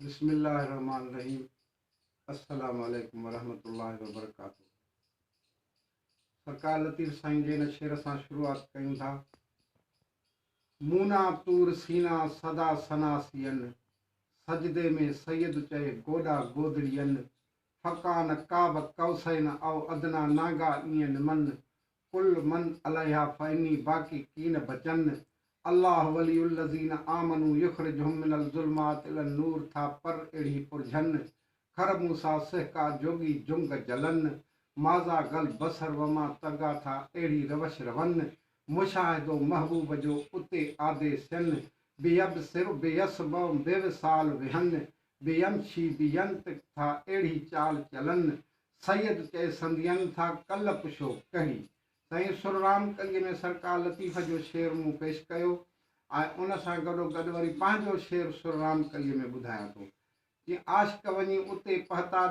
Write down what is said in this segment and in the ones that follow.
बिस्मिल्लाहिर्रहमानिर्रहीम। अस्सलामु अलैकुम वरहमतुल्लाहि वबरकातुहू। सरकार लतीफ़ साईं जे हिन शेर सां शुरूआत कयूं था। मूना तूर सीना सदा सनासियन, सजदे में सैयद चए गोॾा गोदड़ियन, फ़कान काब कौसैन औ अदना नागा ईअन मन, कुल मन अलैहा फ़इनी बाक़ी कीन बचन, अल्लाह वलियुल लज़ीन आमनू युख़रिजुहुम मिनल ज़ुल्मात इलन नूर था पर एड़ी पुरझन, खर मूसा सहका जोगी जुंग जलन, माज़ा गल बसर वमा तगा था एड़ी रवश रवन, मुशाहिदो महबूब जो उते आदे सन, बेअब सिर बेयसब बेविसाल विहन, बेयमशी बेयंत था एड़ी चाल चलन, सैयद चए संदियन था कल पुछो कही। साईं सुरराम कलीअ में सरकार लतीफ़ जो शेर मूं पेश कयो ऐं उन सां गॾोगॾु वरी पंहिंजो शेर सुरराम कलीअ में ॿुधायां थो। जीअं आशिक़ वञी उते पहुता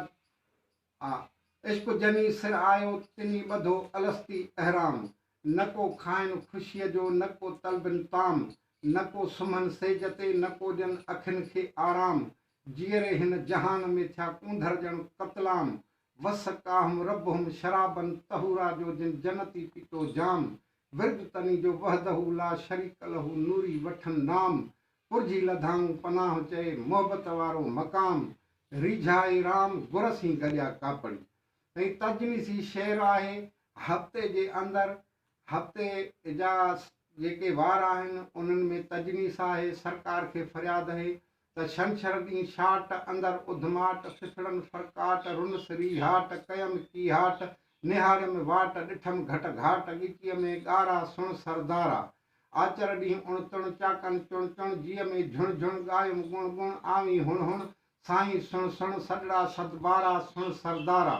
इश्क जनी सिर आयो तिनी ॿधो अलस्ती अहराम, न को खाइनि ख़ुशीअ जो न को तलबिन ताम, न को सुम्हनि सेज ते न को ॾियनि अखियुनि खे आराम, जीअरे हिन जहान में थिया कूंधर ॼण क़तलाम, वसकाहुम रब्बुहुम शराबन तहूरा जो जिन जन्नती पीतो जाम, विर्द तनी जो वहदहू ला शरीक लहू नूरी वठन नाम, पुरजी लधाऊं पनाह चए मोहबत वारो मक़ाम, रिझाई राम गुरसी गॾिया कापड़ी। ऐं तजनीसी शेर आहे। हफ़्ते जे अंदरि हफ़्ते जा जेके वार आहिनि उन्हनि में तजनीस आहे। सरकार खे फ़रियाद आहे त छंछर ॾींहुं छाट अंदरि उधमाट फिफड़नि फरकाट रुन सरी हाट कयम की हाट, निहारियम वाट ॾिठम घट घाट, ॻिचीअ में ॻारा सुण सरदारा, आचर ॾींहुं उण तुण चाकन चुण चुण, जीअ में झुण झुण ॻायुम गुण गुण, आवी हुण हुण साईं सुण सुण, सॾड़ा सदबारा सुण सरदारा,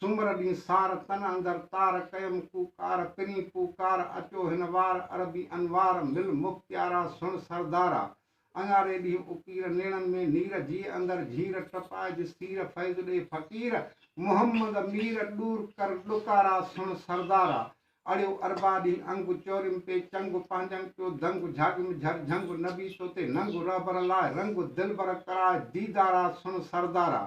सूमर ॾींहुं सार तन अंदरि तार, कयम कूकार पिनी पुकार, अचो हिन वार अरबी अनवार, मिल मुख़्तियारा सुण सरदारा, अङारे ॾींहुं उकीर नेणनि में नीर, जीअ अंदरि झीर टपाइज सीर, फैज़ ॾे फ़क़ीर, मुहम्मद मीर ॾूर कर ॾुकारा सुण सरदारा, अड़ियो अरबा ॾींहुं अंग चोरिम पे चंग, पंहिंजनि पियो दंग झाॻिम झर झंग, नबी तोते नंग रहबर लाइ रंग, दिलबर कराए दीदारा सुण सरदारा,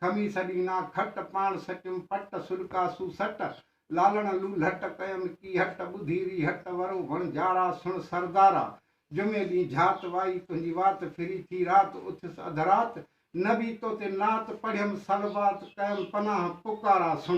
खमीस ॾींहुं खट पाण सटियुम पट, सुॾका सुसट लालण लूलट, कयम की हट ॿुधीरी हट वरो वणझारा सुण सरदारा, जुमे ॾींहुं झात वाई तुंहिंजी वात फिरी थी रात, उथियसि अधु रात, नबी तोते नात पढ़ियम सलवात, कयम पनाह पुकारा सुण